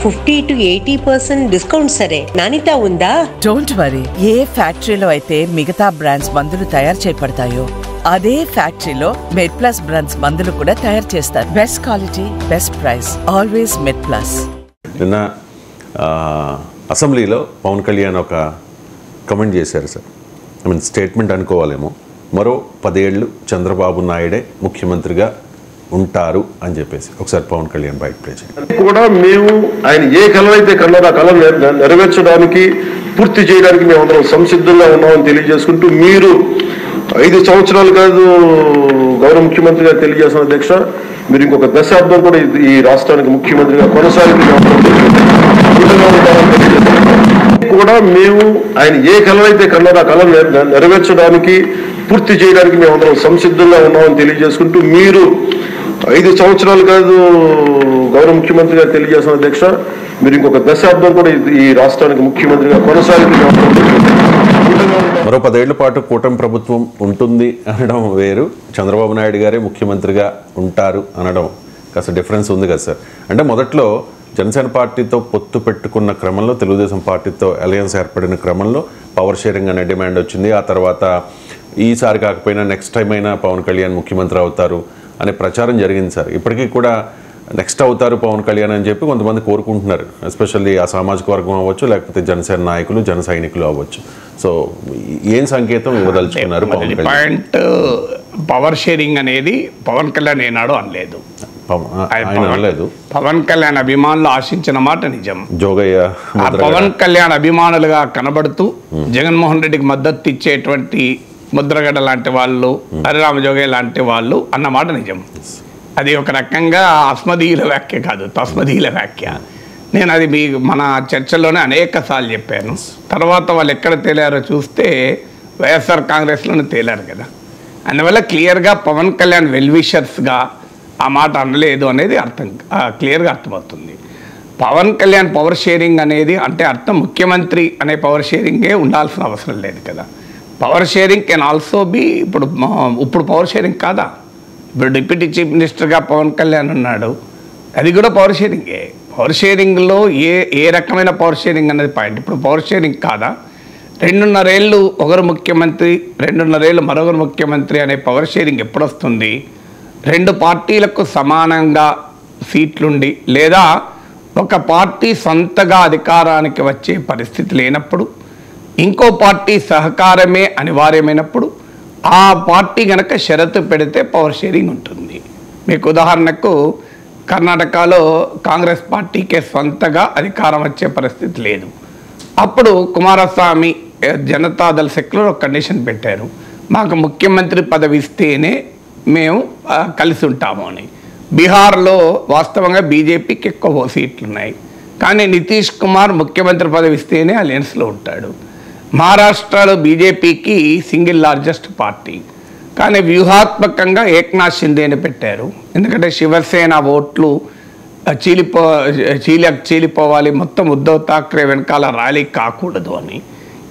50 to 80% discount సరే, నాణ్యత ఉందా? Don't worry. ఏ ఫ్యాక్టరీలో అయితే మిగతా బ్రాండ్స్ మందులు తయారు చేయబడతాయో అదే ఫ్యాక్టరీలో మెడ్ప్లస్ బ్రాండ్స్ మందులు కూడా తయారు చేస్తారు. Best quality, best price, always MedPlus. నిన్న అసెంబ్లీలో పవన్ కళ్యాణ్ ఒక కమెంట్ చేశారు సార్. ఐ మీన్ స్టేట్మెంట్ అనుకోవాలేమో, మరో 10 ఏళ్ళు చంద్రబాబు నాయుడే ముఖ్యమంత్రిగా ఉంటారు అని చెప్పేసి. ఒకసారి పవన్ కళ్యాణ్ బయట ప్లే చేయండి. కూడా మేము ఆయన ఏ కళ అయితే కన్నారో ఆ కళ నెరవేర్చడానికి, పూర్తి చేయడానికి మేము అందరం సంసిద్ధంగా ఉన్నామని తెలియజేసుకుంటూ, మీరు 5 సంవత్సరాలు కాదు గౌరవ ముఖ్యమంత్రిగా తెలియజేస్తున్న అధ్యక్ష, మీరు ఇంకొక దశాబ్దం కూడా ఈ రాష్ట్రానికి ముఖ్యమంత్రిగా కొనసాగి కూడా మేము ఆయన ఏ కళ అయితే కన్నారో ఆ కళ నెరవేర్చడానికి, పూర్తి చేయడానికి మేము అందరం సంసిద్ధంగా ఉన్నామని తెలియజేసుకుంటూ, మీరు 5 సంవత్సరాలు కాదు గౌరవ ముఖ్యమంత్రిగా తెలియజేస్తున్న అధ్యక్ష, మీరు ఇంకొక దశాబ్దం కూడా ఈ రాష్ట్రానికి ముఖ్యమంత్రిగా కొనసాగి మరో 10 ఏళ్ల పాటు కూటమి ప్రభుత్వం ఉంటుంది అనడం వేరు, చంద్రబాబు నాయుడు గారే ముఖ్యమంత్రిగా ఉంటారు అనడం కాస్త డిఫరెన్స్ ఉంది కదా సార్. అంటే మొదట్లో జనసేన పార్టీతో పొత్తు పెట్టుకున్న క్రమంలో, తెలుగుదేశం పార్టీతో అలయన్స్ ఏర్పడిన క్రమంలో పవర్ షేరింగ్ అనే డిమాండ్ వచ్చింది. ఆ తర్వాత ఈసారి కాకపోయినా నెక్స్ట్ టైం అయినా పవన్ కళ్యాణ్ ముఖ్యమంత్రి అవుతారు అనే ప్రచారం జరిగింది సార్. ఇప్పటికీ కూడా నెక్స్ట్ అవుతారు పవన్ కళ్యాణ్ అని చెప్పి కొంతమంది కోరుకుంటున్నారు. ఎస్పెషల్లీ ఆ సామాజిక వర్గం అవ్వచ్చు, లేకపోతే జనసేన నాయకులు, జన సైనికులు అవ్వచ్చు. సో ఏం సంకేతం ఇవ్వదలుచుకున్నారు Pawan Kalyan? Point, power sharing అనేది పవన్ కళ్యాణ్ ఏనాడు అనలేదు. పవన్ కళ్యాణ్ అభిమానులు ఆశించిన మాట నిజం. జోగయ్య పవన్ కళ్యాణ్ అభిమానులుగా కనబడుతూ జగన్మోహన్ రెడ్డికి మద్దతు ఇచ్చేటువంటి ముద్రగడ లాంటి వాళ్ళు, హరిరామ జోగయ్య లాంటి వాళ్ళు అన్నమాట నిజం. అది ఒక రకంగా అస్మదీయుల వ్యాఖ్య కాదు, తస్మదీయుల వ్యాఖ్య. నేను అది మన చర్చల్లోనే అనేక సార్లు చెప్పాను. తర్వాత వాళ్ళు ఎక్కడ తేలారో చూస్తే వైఎస్ఆర్ కాంగ్రెస్లోనే తేలారు కదా. అందువల్ల క్లియర్గా పవన్ కళ్యాణ్ వెల్విషర్స్గా ఆ మాట అనలేదు అనేది క్లియర్గా అర్థమవుతుంది. పవన్ కళ్యాణ్ పవర్ షేరింగ్ అనేది అంటే అర్థం ముఖ్యమంత్రి అనే పవర్ షేరింగే ఉండాల్సిన అవసరం లేదు కదా. Power sharing can also be ఇప్పుడు పవర్ షేరింగ్ కాదా? ఇప్పుడు డిప్యూటీ చీఫ్ మినిస్టర్గా పవన్ కళ్యాణ్ ఉన్నాడు, అది కూడా పవర్ షేరింగే. పవర్ షేరింగ్లో ఏ రకమైన పవర్ షేరింగ్ అనేది పాయింట్. ఇప్పుడు పవర్ షేరింగ్ కాదా? 2.5 ఏళ్ళు ఒకరు ముఖ్యమంత్రి, 2.5 ఏళ్ళు మరొకరు ముఖ్యమంత్రి అనే పవర్ షేరింగ్ ఎప్పుడు వస్తుంది? 2 పార్టీలకు సమానంగా సీట్లుండి, లేదా ఒక పార్టీ సొంతగా అధికారానికి వచ్చే పరిస్థితి లేనప్పుడు, ఇంకో పార్టీ సహకారమే అనివార్యమైనప్పుడు ఆ పార్టీ కనుక షరతు పెడితే పవర్ షేరింగ్ ఉంటుంది. మీకు ఉదాహరణకు కర్ణాటకలో కాంగ్రెస్ పార్టీకే సొంతగా అధికారం వచ్చే పరిస్థితి లేదు. అప్పుడు కుమారస్వామి జనతాదళ సెక్యులర్ ఒక కండిషన్ పెట్టారు, మాకు ముఖ్యమంత్రి పదవి ఇస్తేనే మేము కలిసి ఉంటాము అని. బీహార్లో వాస్తవంగా బీజేపీకి ఎక్కువ సీట్లు ఉన్నాయి, కానీ నితీష్ కుమార్ ముఖ్యమంత్రి పదవి ఇస్తేనే అలయన్స్లో ఉంటాడు. మహారాష్ట్రలో బీజేపీకి సింగిల్ లార్జెస్ట్ పార్టీ, కానీ వ్యూహాత్మకంగా ఏక్నాథ్ షిందేని పెట్టారు. ఎందుకంటే శివసేన ఓట్లు చీలిపోవాలి, మొత్తం ఉద్ధవ్ ఠాక్రే వెనకాల ర్యాలీ కాకూడదు అని.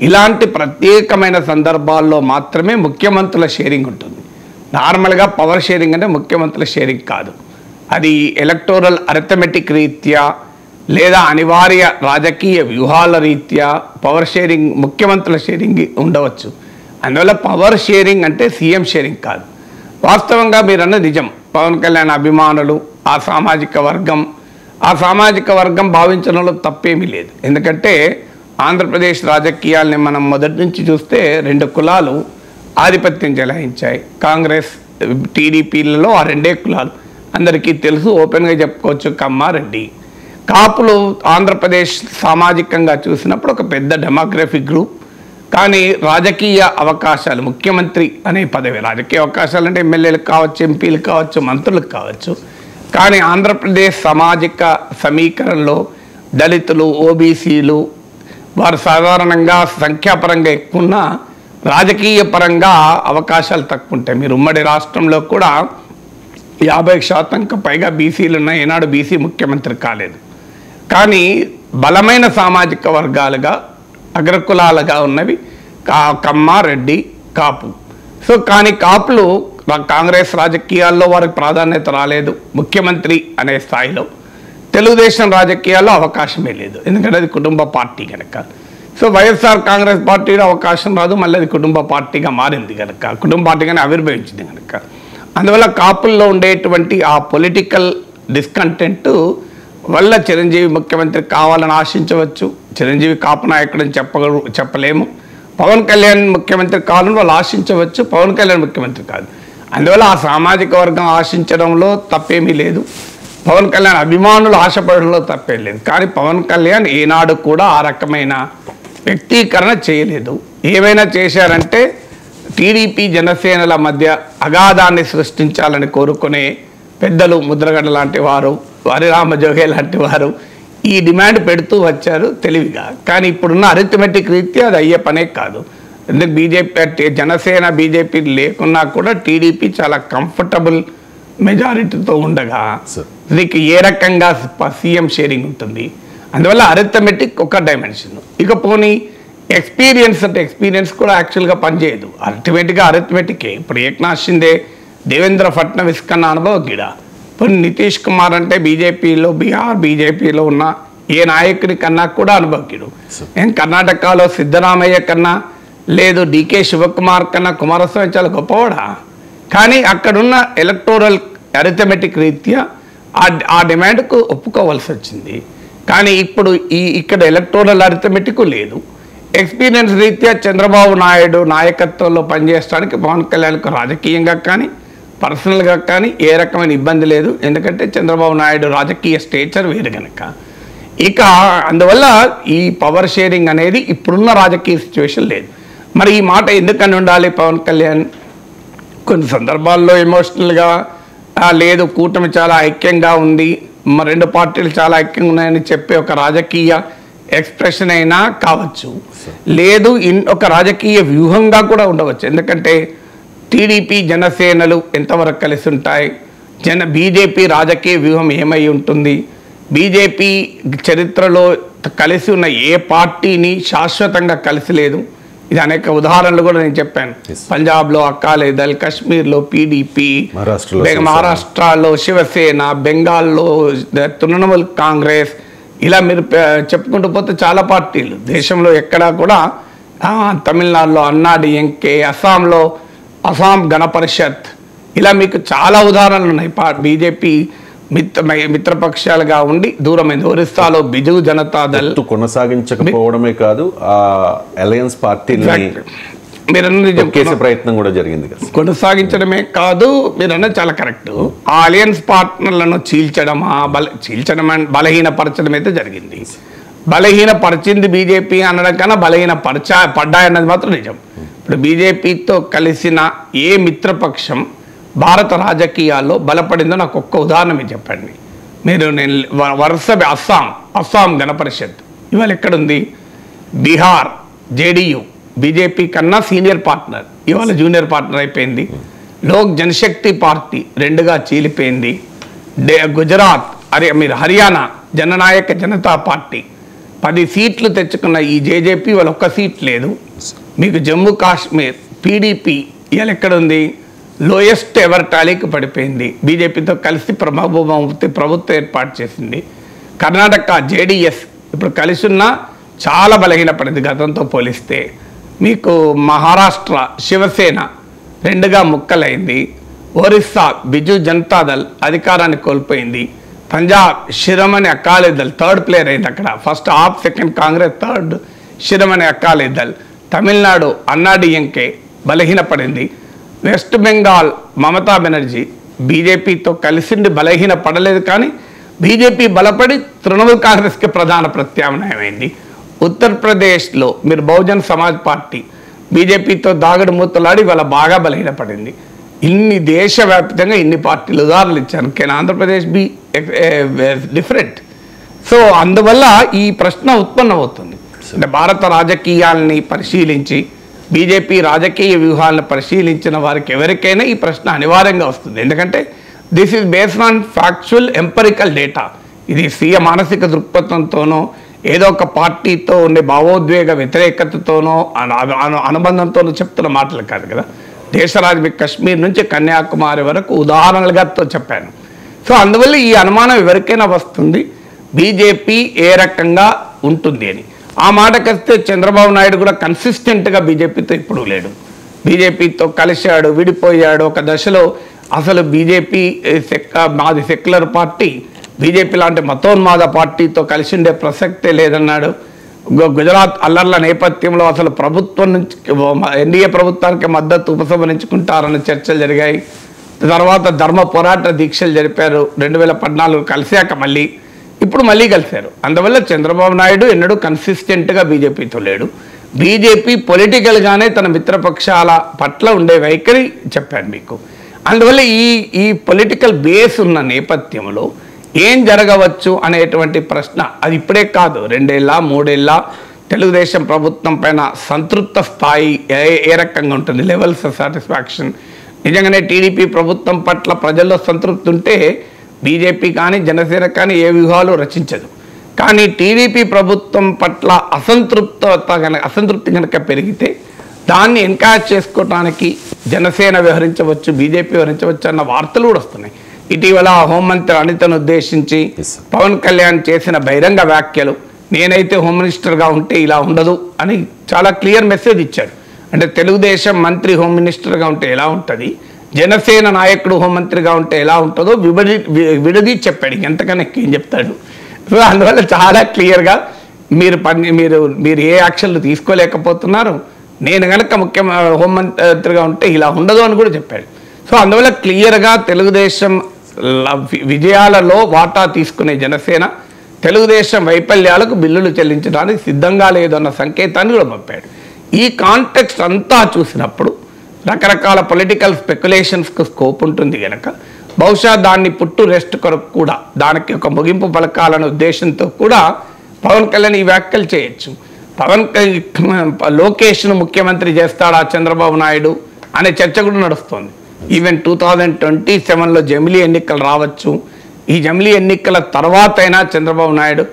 ఇలాంటి ప్రత్యేకమైన సందర్భాల్లో మాత్రమే ముఖ్యమంత్రుల షేరింగ్ ఉంటుంది. నార్మల్గా పవర్ షేరింగ్ అంటే ముఖ్యమంత్రుల షేరింగ్ కాదు. అది ఎలక్టోరల్ అరిథమెటిక్ రీత్యా లేదా అనివార్య రాజకీయ వ్యూహాల రీత్యా పవర్ షేరింగ్, ముఖ్యమంత్రుల షేరింగ్ ఉండవచ్చు. అందువల్ల పవర్ షేరింగ్ అంటే సీఎం షేరింగ్ కాదు. వాస్తవంగా మీరన్న నిజం, పవన్ కళ్యాణ్ అభిమానులు ఆ సామాజిక వర్గం భావించడంలో తప్పేమీ లేదు. ఎందుకంటే ఆంధ్రప్రదేశ్ రాజకీయాల్ని మనం మొదటి నుంచి చూస్తే 2 కులాలు ఆధిపత్యం చెలాయించాయి. కాంగ్రెస్, టీడీపీలలో ఆ 2 కులాలు అందరికీ తెలుసు, ఓపెన్గా చెప్పుకోవచ్చు, కమ్మ, రెడ్డి. కాపులు ఆంధ్రప్రదేశ్ సామాజికంగా చూసినప్పుడు ఒక పెద్ద డెమోగ్రఫిక్ గ్రూప్. కానీ రాజకీయ అవకాశాలు, ముఖ్యమంత్రి అనే పదవి, రాజకీయ అవకాశాలు అంటే ఎమ్మెల్యేలకు కావచ్చు, ఎంపీలు కావచ్చు, మంత్రులకు కావచ్చు. కానీ ఆంధ్రప్రదేశ్ సామాజిక సమీకరణలో దళితులు, ఓబీసీలు వారు సాధారణంగా సంఖ్యాపరంగా ఎక్కువ, రాజకీయ పరంగా అవకాశాలు తక్కువ ఉంటాయి. మీరు ఉమ్మడి రాష్ట్రంలో కూడా 50% పైగా బీసీలు ఉన్నాయి. ఈనాడు బీసీ ముఖ్యమంత్రి కాలేదు. కానీ బలమైన సామాజిక వర్గాలుగా, అగ్రకులాలుగా ఉన్నవి కమ్మ, రెడ్డి, కాపు. సో కానీ కాపులు కాంగ్రెస్ రాజకీయాల్లో వారికి ప్రాధాన్యత రాలేదు ముఖ్యమంత్రి అనే స్థాయిలో. తెలుగుదేశం రాజకీయాల్లో అవకాశమే లేదు, ఎందుకంటే అది కుటుంబ పార్టీ కనుక. సో వైఎస్ఆర్ కాంగ్రెస్ పార్టీలో అవకాశం రాదు, మళ్ళీ అది కుటుంబ పార్టీగా మారింది కనుక, కుటుంబ పార్టీగానే ఆవిర్భవించింది కనుక. అందువల్ల కాపుల్లో ఉండేటువంటి ఆ పొలిటికల్ డిస్కంటెంట్ వల్ల చిరంజీవి ముఖ్యమంత్రి కావాలని ఆశించవచ్చు. చిరంజీవి కాపు నాయకుడని చెప్పలేము. పవన్ కళ్యాణ్ ముఖ్యమంత్రి కావాలని వాళ్ళు ఆశించవచ్చు, పవన్ కళ్యాణ్ ముఖ్యమంత్రి కాదు. అందువల్ల ఆ సామాజిక వర్గం ఆశించడంలో తప్పేమీ లేదు, పవన్ కళ్యాణ్ అభిమానులు ఆశపడడంలో తప్పేం లేదు. కానీ పవన్ కళ్యాణ్ ఈనాడు కూడా ఆ రకమైన వ్యక్తీకరణ చేయలేదు. ఏమైనా చేశారంటే టీడీపీ జనసేనల మధ్య అగాధాన్ని సృష్టించాలని కోరుకునే పెద్దలు, ముద్రగడ లాంటి వారు, హరిరామ జోగే లాంటి వారు ఈ డిమాండ్ పెడుతూ వచ్చారు తెలివిగా. కానీ ఇప్పుడున్న అరిథమెటిక్ రీత్యా అది అయ్యే పనే కాదు. ఎందుకు బీజేపీ, జనసేన బీజేపీ లేకున్నా కూడా టీడీపీ చాలా కంఫర్టబుల్ మెజారిటీతో ఉండగా దీనికి ఏ రకంగా సీఎం షేరింగ్ ఉంటుంది. అందువల్ల అరిథమెటిక్ ఒక డైమెన్షన్. ఇక పోనీ ఎక్స్పీరియన్స్ అంటే ఎక్స్పీరియన్స్ కూడా యాక్చువల్గా పనిచేయదు, అల్టిమేట్గా అరిథమెటికే. ఇప్పుడు ఏక్నాథ్ షిండే, దేవేంద్ర ఫడ్నవీస్ కన్నా అనుభవజ్ఞుడ. ఇప్పుడు నితీష్ కుమార్ అంటే బీజేపీలో, బీహార్ బీజేపీలో ఉన్న ఏ నాయకుడి కన్నా కూడా అనుభవజ్ఞుడు. కర్ణాటకలో సిద్ధరామయ్య కన్నా, లేదు డికే శివకుమార్ కన్నా కుమారస్వామి చాలా గొప్పవాడా. కానీ అక్కడున్న ఎలక్టోరల్ అరిథమెటిక్ రీత్యా ఆ డిమాండ్కు ఒప్పుకోవాల్సి వచ్చింది. కానీ ఇప్పుడు ఇక్కడ ఎలక్టోరల్ అరిథమెటిక్ లేదు. ఎక్స్పీరియన్స్ రీత్యా చంద్రబాబు నాయుడు నాయకత్వంలో పనిచేయడానికి పవన్ కళ్యాణ్కు రాజకీయంగా కానీ పర్సనల్గా కానీ ఏ రకమైన ఇబ్బంది లేదు, ఎందుకంటే చంద్రబాబు నాయుడు రాజకీయ స్టేచర్ వేరు కనుక. ఇక అందువల్ల ఈ పవర్ షేరింగ్ అనేది ఇప్పుడున్న రాజకీయ సిచ్యువేషన్ లేదు. మరి ఈ మాట ఎందుకని ఉండాలి పవన్ కళ్యాణ్? కొన్ని సందర్భాల్లో ఎమోషనల్గా లేదు, కూటమి చాలా ఐక్యంగా ఉంది, రెండు పార్టీలు చాలా ఐక్యంగా ఉన్నాయని చెప్పే ఒక రాజకీయ ఎక్స్ప్రెషన్ అయినా కావచ్చు, లేదు ఒక రాజకీయ వ్యూహంగా కూడా ఉండవచ్చు. ఎందుకంటే టీడీపీ జనసేనలు ఎంతవరకు కలిసి ఉంటాయి, బీజేపీ రాజకీయ వ్యూహం ఏమై ఉంటుంది, బీజేపీ చరిత్రలో కలిసి ఉన్న ఏ పార్టీని శాశ్వతంగా కలిసి లేదు. ఇది అనేక ఉదాహరణలు కూడా నేను చెప్పాను. పంజాబ్లో అకాలీదళ్, కాశ్మీర్లో పీడీపీ, మహారాష్ట్రలో శివసేన, బెంగాల్లో తృణమూల్ కాంగ్రెస్, ఇలా మీరు చెప్పుకుంటూ పోతే చాలా పార్టీలు. దేశంలో ఎక్కడా కూడా, తమిళనాడులో అన్నాడీఎంకే, అస్సాంలో అస్సాం గణ పరిషత్, ఇలా మీకు చాలా ఉదాహరణలు ఉన్నాయి. బీజేపీ మిత్రపక్షాలుగా ఉండి దూరమైంది. ఒరిస్సాలో బిజు జనతాదళ్ కొనసాగించకపోవడమే కాదు, ఆ అలయన్స్ పార్టీని ప్రయత్నం కూడా జరిగింది. కొనసాగించడమే కాదు, మీరన్నది చాలా కరెక్ట్. ఆ అలయన్స్ పార్ట్నర్లను చీల్చడం, బలహీనపరచడం అయితే జరిగింది. బలహీనపరిచింది బీజేపీ అనడం కన్నా పడ్డాయన్నది మాత్రం నిజం. ఇప్పుడు బీజేపీతో కలిసిన ఏ మిత్రపక్షం భారత రాజకీయాల్లో బలపడిందో నాకు ఒక్క ఉదాహరణ మీరు చెప్పండి. నేను వరుస అస్సాం గణ పరిషత్ ఇవాళ ఎక్కడుంది? బీహార్ జేడీయూ బీజేపీ కన్నా సీనియర్ పార్ట్నర్, ఇవాళ జూనియర్ పార్ట్నర్ అయిపోయింది. లోక్ జనశక్తి పార్టీ రెండుగా చీలిపోయింది. గుజరాత్ హర్యానా జననాయక జనతా పార్టీ 10 సీట్లు తెచ్చుకున్న ఈ జేజేపీ వాళ్ళ ఒక్క సీట్ లేదు. మీకు జమ్మూ కాశ్మీర్ పీడీపీ ఇవాళ ఎక్కడుంది? లోయెస్ట్ ఎవర్ టాలీకి పడిపోయింది. బీజేపీతో కలిసి ప్రభుత్వం ఏర్పాటు చేసింది. కర్ణాటక జేడీఎస్ ఇప్పుడు కలిసి ఉన్నా చాలా బలహీనపడింది గతంతో పోలిస్తే. మీకు మహారాష్ట్ర శివసేన రెండుగా ముక్కలైంది. ఒరిస్సా బిజు జనతాదళ్ అధికారాన్ని కోల్పోయింది. పంజాబ్ శిరోమణి అకాలీదళ్ థర్డ్ ప్లేయర్ అయింది అక్కడ, ఫస్ట్ ఆప్, సెకండ్ కాంగ్రెస్, థర్డ్ శిరోమణి అకాలీదళ్. తమిళనాడు అన్నాడీఎంకే బలహీనపడింది. వెస్ట్ బెంగాల్ మమతా బెనర్జీ బీజేపీతో కలిసిండి బలహీన పడలేదు, కానీ బీజేపీ బలపడి తృణమూల్ కాంగ్రెస్కి ప్రధాన ప్రత్యామ్నాయమైంది. ఉత్తరప్రదేశ్లో మీరు బహుజన్ సమాజ్ పార్టీ బీజేపీతో దాగుడు మూతలాడి వాళ్ళ బాగా బలహీనపడింది. ఇన్ని దేశవ్యాప్తంగా ఇన్ని పార్టీలు ఉదాహరణలు ఇచ్చాను, కానీ ఆంధ్రప్రదేశ్ బి డిఫరెంట్. సో అందువల్ల ఈ ప్రశ్న ఉత్పన్నమవుతుంది. అంటే భారత రాజకీయాల్ని పరిశీలించి బీజేపీ రాజకీయ వ్యూహాలను పరిశీలించిన వారికి ఎవరికైనా ఈ ప్రశ్న అనివార్యంగా వస్తుంది. ఎందుకంటే this is based on factual empirical data. ఇది స్వీయ మానసిక దృక్పథంతోనో ఏదో ఒక పార్టీతో ఉండే భావోద్వేగ వ్యతిరేకతతోనో అనుబంధంతోనో చెప్తున్న మాటలు కాదు కదా. దేశరాజు కశ్మీర్ నుంచి కన్యాకుమారి వరకు ఉదాహరణలుగా చెప్పాను. సో అందువల్ల ఈ అనుమానం ఎవరికైనా వస్తుంది. బీజేపీ ఏ రకంగా ఉంటుంది అని. ఆ మాటకొస్తే చంద్రబాబు నాయుడు కూడా కన్సిస్టెంట్గా బీజేపీతో ఇప్పుడు లేడు. బీజేపీతో కలిశాడు, విడిపోయాడు. ఒక దశలో అసలు బీజేపీ మాది సెక్యులర్ పార్టీ, బీజేపీ లాంటి మతోన్మాద పార్టీతో కలిసి ఉండే ప్రసక్తే లేదన్నాడు. గుజరాత్ అల్లర్ల నేపథ్యంలో అసలు ప్రభుత్వం నుంచి ఎన్డీఏ ప్రభుత్వానికి మద్దతు ఉపసంహరించుకుంటారన్న చర్చలు జరిగాయి. తర్వాత ధర్మ పోరాట దీక్షలు జరిపారు 2014 కలిశాక ఇప్పుడు మళ్ళీ కలిశారు. అందువల్ల చంద్రబాబు నాయుడు ఎన్నడూ కన్సిస్టెంట్గా బీజేపీతో లేడు. బీజేపీ పొలిటికల్గానే తన మిత్రపక్షాల పట్ల ఉండే వైఖరి చెప్పాను మీకు. అందువల్ల ఈ పొలిటికల్ బేస్ ఉన్న నేపథ్యంలో ఏం జరగవచ్చు అనేటువంటి ప్రశ్న అది ఇప్పుడే కాదు, 2 ఏళ్ళ 3 ఏళ్ళ తెలుగుదేశం ప్రభుత్వం పైన సంతృప్త స్థాయి ఏ రకంగా ఉంటుంది, లెవెల్స్ ఆఫ్ సాటిస్ఫాక్షన్. నిజంగానే టీడీపీ ప్రభుత్వం పట్ల ప్రజల్లో సంతృప్తి ఉంటే బీజేపీ కానీ జనసేన కానీ ఏ వ్యూహాలు రచించదు. కానీ టీడీపీ ప్రభుత్వం పట్ల అసంతృప్తి కనుక పెరిగితే దాన్ని ఎన్కరేజ్ చేసుకోవడానికి జనసేన వ్యవహరించవచ్చు, బీజేపీ వ్యవహరించవచ్చు అన్న వార్తలు కూడా వస్తున్నాయి. ఇటీవల హోంమంత్రి అనితను ఉద్దేశించి పవన్ కళ్యాణ్ చేసిన బహిరంగ వ్యాఖ్యలు, నేనైతే హోమ్ మినిస్టర్గా ఉంటే ఇలా ఉండదు అని చాలా క్లియర్ మెసేజ్ ఇచ్చాడు. అంటే తెలుగుదేశం మంత్రి హోమ్ మినిస్టర్గా ఉంటే ఎలా ఉంటుంది, జనసేన నాయకుడు హోంమంత్రిగా ఉంటే ఎలా ఉంటుందో విడది చెప్పాడు. ఎంతకన్నా ఏం చెప్తాడు. సో అందువల్ల చాలా క్లియర్గా మీరు ఏ యాక్షన్లు తీసుకోలేకపోతున్నారు, నేను కనుక హోంమంత్రిగా ఉంటే ఇలా ఉండదు అని కూడా చెప్పాడు. సో అందువల్ల క్లియర్గా తెలుగుదేశం విజయాలలో వాటా తీసుకునే జనసేన తెలుగుదేశం వైఫల్యాలకు బిల్లులు చెల్లించడానికి సిద్ధంగా లేదన్న సంకేతాన్ని కూడా పంపాడు. ఈ కాంటెక్స్ట్ అంతా చూసినప్పుడు రకరకాల పొలిటికల్ స్పెక్యులేషన్స్కు స్కోప్ ఉంటుంది కనుక బహుశా దాన్ని పుట్టు రెస్ట్ కొరకు కూడా దానికి ఒక ముగింపు పలకాలనే ఉద్దేశంతో కూడా పవన్ కళ్యాణ్ ఈ వ్యాఖ్యలు చేయొచ్చు. లోకేష్ను ముఖ్యమంత్రి చేస్తాడా చంద్రబాబు నాయుడు అనే చర్చ కూడా నడుస్తుంది. ఈవెన్ 2027లో జమిలీ ఎన్నికలు రావచ్చు. ఈ జమిలీ ఎన్నికల తర్వాత అయినా చంద్రబాబు నాయుడు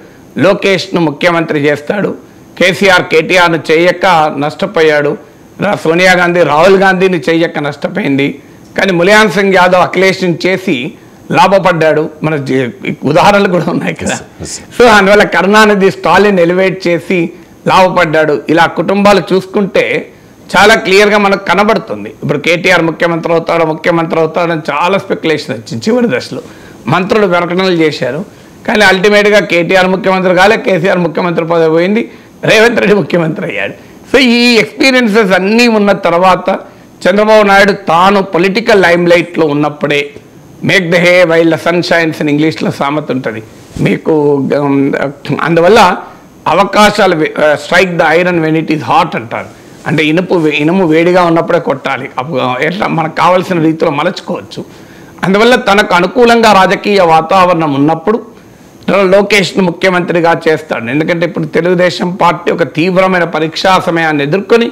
లోకేష్ను ముఖ్యమంత్రి చేస్తాడు. కేటీఆర్ను చేయక నష్టపోయాడు. సోనియా గాంధీ రాహుల్ గాంధీని చేయక నష్టపోయింది. కానీ ములాయం సింగ్ యాదవ్ అఖిలేష్ని చేసి లాభపడ్డాడు. మన ఉదాహరణలు కూడా ఉన్నాయి కదా. సో అందువల్ల కరుణానిధి స్టాలిన్ ఎలివేట్ చేసి లాభపడ్డాడు. ఇలా కుటుంబాలు చూసుకుంటే చాలా క్లియర్గా మనకు కనబడుతుంది. ఇప్పుడు కేటీఆర్ ముఖ్యమంత్రి అవుతాడని చాలా స్పెక్యులేషన్ వచ్చింది. చివరి దశలో మంత్రులు ప్రకటనలు చేశారు. కానీ అల్టిమేట్గా కేటీఆర్ ముఖ్యమంత్రి కాలే, కేసీఆర్ ముఖ్యమంత్రి పదవి పోయింది, రేవంత్ రెడ్డి ముఖ్యమంత్రి అయ్యాడు. సో ఈ ఎక్స్పీరియన్సెస్ అన్నీ ఉన్న తర్వాత చంద్రబాబు నాయుడు తాను పొలిటికల్ లైమ్ లైట్లో ఉన్నప్పుడే make the hay while the sun shines అని ఇంగ్లీష్లో సామెత ఉంటుంది మీకు. అందువల్ల అవకాశాలు strike the iron when it is hot అంటారు. అంటే ఇనుము వేడిగా ఉన్నప్పుడే కొట్టాలి, ఎట్లా మనకు కావాల్సిన రీతిలో మలచుకోవచ్చు. అందువల్ల తనకు అనుకూలంగా రాజకీయ వాతావరణం ఉన్నప్పుడు లోకేష్ను ముఖ్యమంత్రిగా చేస్తాడు. ఎందుకంటే ఇప్పుడు తెలుగుదేశం పార్టీ ఒక తీవ్రమైన పరీక్షా సమయాన్ని ఎదుర్కొని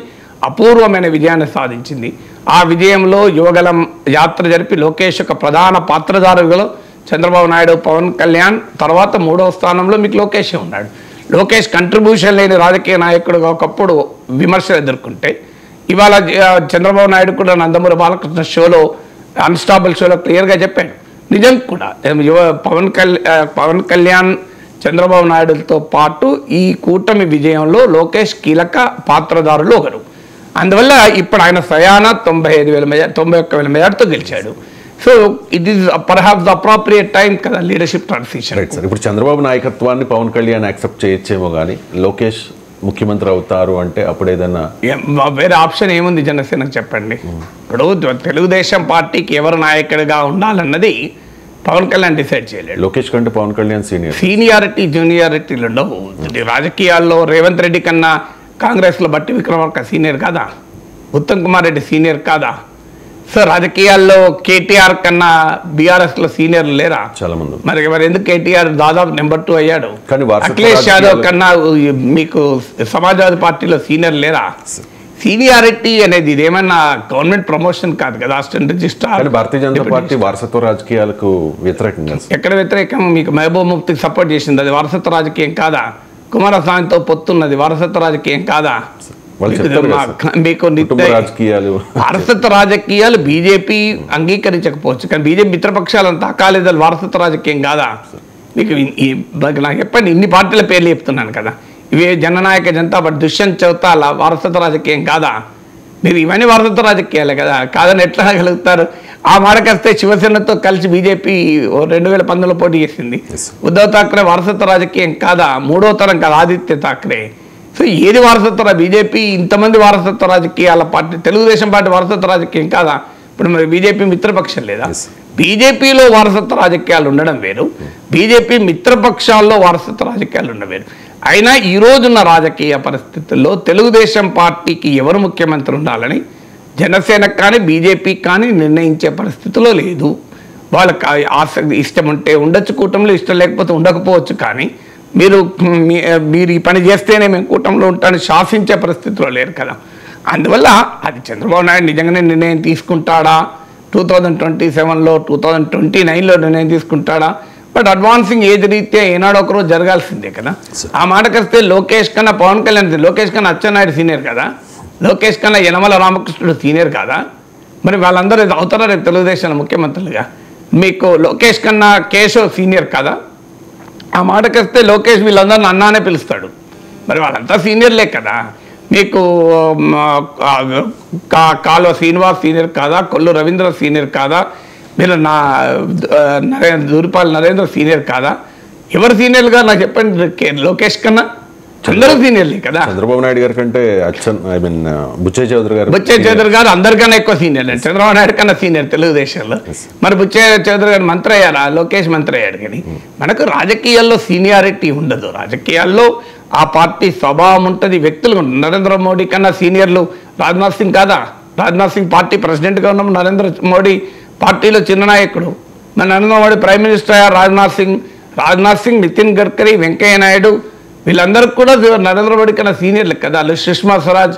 అపూర్వమైన విజయాన్ని సాధించింది. ఆ విజయంలో యువగలం యాత్ర జరిపి లోకేష్ ఒక ప్రధాన పాత్రధారులలో చంద్రబాబు నాయుడు, పవన్ కళ్యాణ్ తర్వాత 3వ స్థానంలో మీకు లోకేషే ఉన్నాడు. లోకేష్ కంట్రిబ్యూషన్ లేని రాజకీయ నాయకుడుగా ఒకప్పుడు విమర్శలు ఎదుర్కొంటే ఇవాళ చంద్రబాబు నాయుడు కూడా నందమూరి బాలకృష్ణ షోలో అన్స్టాబుల్ షోలో క్లియర్గా చెప్పాడు. నిజం కూడా పవన్ కళ్యాణ్ చంద్రబాబు నాయుడుతో పాటు ఈ కూటమి విజయంలో లోకేష్ కీలక పాత్రధారులు ఒకరు. అందువల్ల ఇప్పుడు ఆయన స్వయాన 91,000 మెజార్టీతో గెలిచాడు. So it is perhaps the appropriate time కదా లీడర్షిప్ ట్రాన్సిషన్. Right sir. ఇప్పుడు చంద్రబాబు నాయకత్వాన్ని పవన్ కళ్యాణ్ యాక్సెప్ట్ చేయొచ్చేమో కానీ లోకేష్ ముఖ్యమంత్రి అవుతారు అంటే అప్పుడు ఏదన్నా వేరే ఆప్షన్ ఏముంది జనసేనకు చెప్పండి. ఇప్పుడు తెలుగుదేశం పార్టీకి ఎవరు నాయకుడిగా ఉండాలన్నది పవన్ కళ్యాణ్ డిసైడ్ చేయలేడు. లోకేష్ కంటే పవన్ కళ్యాణ్ సీనియారిటీ జూనియారిటీలు ఉండవు. రాజకీయాల్లో రేవంత్ రెడ్డి కన్నా కాంగ్రెస్లో బట్టి విక్రమార్క సీనియర్ కాదా, ఉత్తమ్ కుమార్ రెడ్డి సీనియర్ కాదా? సో రాజకీయాల్లో కేటీఆర్ కన్నా బీఆర్ఎస్లో సీనియర్లు లేరా? చాలా మంది. మరి ఎందుకు కేటీఆర్ దాదాపు నెంబర్ 2 అయ్యాడు? అఖిలేష్ యాదవ్ కన్నా మీకు సమాజ్వాదీ పార్టీలో సీనియర్ లేరా? సీనియారిటీ అనేది ఇదేమన్నా గవర్నమెంట్ ప్రమోషన్ కాదు కదా, assistant registrar. Bharatiya Janata party వారసత్వ రాజకీయాలకు వ్యతిరేకంగా ఎక్కడ వ్యతిరేకం? మీకు మహబూబ్ ముఫ్తీకి సపోర్ట్ చేసింది, అది వారసత్వ రాజకీయం కాదా? కుమారస్వామితో పొత్తున్నది వారసత్వ రాజకీయం కాదా? మీకు వారసత్వ రాజకీయాలు బీజేపీ అంగీకరించకపోవచ్చు, కానీ బీజేపీ మిత్రపక్షాలను తాకాలేదు, వారసత్వ రాజకీయం కాదా? మీకు నాకు చెప్పండి, ఇన్ని పార్టీల పేర్లు చెప్తున్నాను కదా, ఇవే జననాయక జనతా పార్టీ, దుష్యంత్ చౌతాల వారసత్వ రాజకీయం కాదా? మీరు ఇవన్నీ వారసత్వ రాజకీయాలే కదా, కాదని ఎట్లా అనగలుగుతారు? ఆ మాటకొస్తే శివసేనతో కలిసి బీజేపీ 2019లో పోటీ చేసింది. ఉద్ధవ్ ఠాక్రే వారసత్వ రాజకీయం కాదా? మూడో తరం కదా ఆదిత్య ఠాక్రే. సో ఏది వారసత్వ? బీజేపీ ఇంతమంది వారసత్వ రాజకీయాల పార్టీ, తెలుగుదేశం పార్టీ వారసత్వ రాజకీయం కాదా? ఇప్పుడు మరి బీజేపీ మిత్రపక్షం లేదా? బీజేపీలో వారసత్వ రాజకీయాలు ఉండడం వేరు, బీజేపీ మిత్రపక్షాల్లో వారసత్వ రాజకీయాలు ఉండడం వేరు. అయినా ఈ రోజున్న రాజకీయ పరిస్థితుల్లో తెలుగుదేశం పార్టీకి ఎవరు ముఖ్యమంత్రి ఉండాలని జనసేనకు కానీ బీజేపీకి కానీ నిర్ణయించే పరిస్థితిలో లేదు. వాళ్ళకి ఆసక్తి ఇష్టం ఉంటే ఉండొచ్చు కూటమిలో, ఇష్టం లేకపోతే ఉండకపోవచ్చు. కానీ మీరు ఈ పని చేస్తేనే మేము కూటమిలో ఉంటామని శాసించే పరిస్థితిలో లేరు కదా. అందువల్ల అది చంద్రబాబు నాయుడు నిజంగానే నిర్ణయం తీసుకుంటాడా, 2027లో 2029లో నిర్ణయం తీసుకుంటాడా? బట్ అడ్వాన్సింగ్ ఏజ్ రీత్యా ఏనాడో ఒకరోజు జరగాల్సిందే కదా. ఆ మాటకొస్తే లోకేష్ కన్నా పవన్ కళ్యాణ్, లోకేష్ కన్నా అచ్చెన్నాయుడు సీనియర్ కదా, లోకేష్ కన్నా యనమల రామకృష్ణుడు సీనియర్ కదా. మరి వాళ్ళందరూ అవుతారా రేపు తెలుగుదేశం ముఖ్యమంత్రులుగా? మీకు లోకేష్ కన్నా కేశవ్ సీనియర్ కదా. ఆ మాటకొస్తే లోకేష్ వీళ్ళందరిని అన్నానే పిలుస్తాడు. మరి వాళ్ళంతా సీనియర్లే కదా. మీకు కాలువ శ్రీనివాస్ సీనియర్ కాదా, కొల్లు రవీంద్ర సీనియర్ కాదా, మీరు దూరిపాల్ నరేంద్ర సీనియర్ కాదా? ఎవరు సీనియర్గా నాకు చెప్పండి. లోకేష్ కన్నా అందరూ సీనియర్లే కదా. చంద్రబాబు నాయుడు గారి కంటే బుచ్చయ్య చౌదరి గారు అందరికన్నా ఎక్కువ సీనియర్. చంద్రబాబు నాయుడు కన్నా సీనియర్ తెలుగుదేశంలో. మరి బుచ్చయ్య చౌదరి గారు మంత్రి అయ్యారా? లోకేష్ మంత్రి అయ్యాడు. కానీ మనకు రాజకీయాల్లో సీనియారిటీ ఉండదు. రాజకీయాల్లో ఆ పార్టీ స్వభావం ఉంటుంది, వ్యక్తులు ఉంటుంది. నరేంద్ర మోడీ కన్నా సీనియర్లు రాజ్నాథ్ సింగ్ కాదా? రాజ్నాథ్ సింగ్ పార్టీ ప్రెసిడెంట్గా ఉన్నాం, నరేంద్ర మోడీ పార్టీలో చిన్న నాయకుడు. మరి నరేంద్ర మోడీ ప్రైమ్ మినిస్టర్ అయ్యారు. రాజ్నాథ్ సింగ్, నితిన్ గడ్కరీ, వెంకయ్య నాయుడు వీళ్ళందరికీ కూడా నరేంద్ర మోడీ కన్నా సీనియర్లు కదా. సుష్మా స్వరాజ్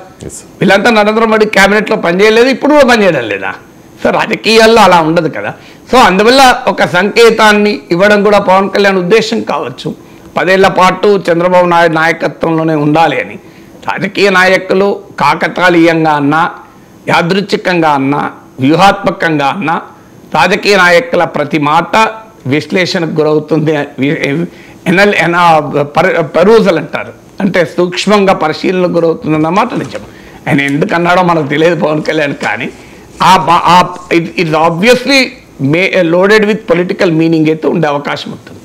వీళ్ళంతా నరేంద్ర మోడీ క్యాబినెట్లో పనిచేయలేదు, ఇప్పుడు కూడా పనిచేయడం లేదా? సో రాజకీయాల్లో అలా ఉండదు కదా. సో అందువల్ల ఒక సంకేతాన్ని ఇవ్వడం కూడా పవన్ కళ్యాణ్ ఉద్దేశం కావచ్చు. 10 ఏళ్ల పాటు చంద్రబాబు నాయుడు నాయకత్వంలోనే ఉండాలి అని. రాజకీయ నాయకులు కాకతాళీయంగా అన్నా, యాదృచ్ఛికంగా అన్నా, వ్యూహాత్మకంగా అన్నా, రాజకీయ నాయకుల ప్రతి మాట విశ్లేషణకు గురవుతుంది. పరూజల్ అంటారు, అంటే సూక్ష్మంగా పరిశీలనకు గురవుతుంది అన్నమాట నిజం. ఆయన ఎందుకు అన్నాడో మనకు తెలియదు పవన్ కళ్యాణ్. కానీ it's obviously loaded with political meaning అయితే ఉండే అవకాశం ఉంటుంది.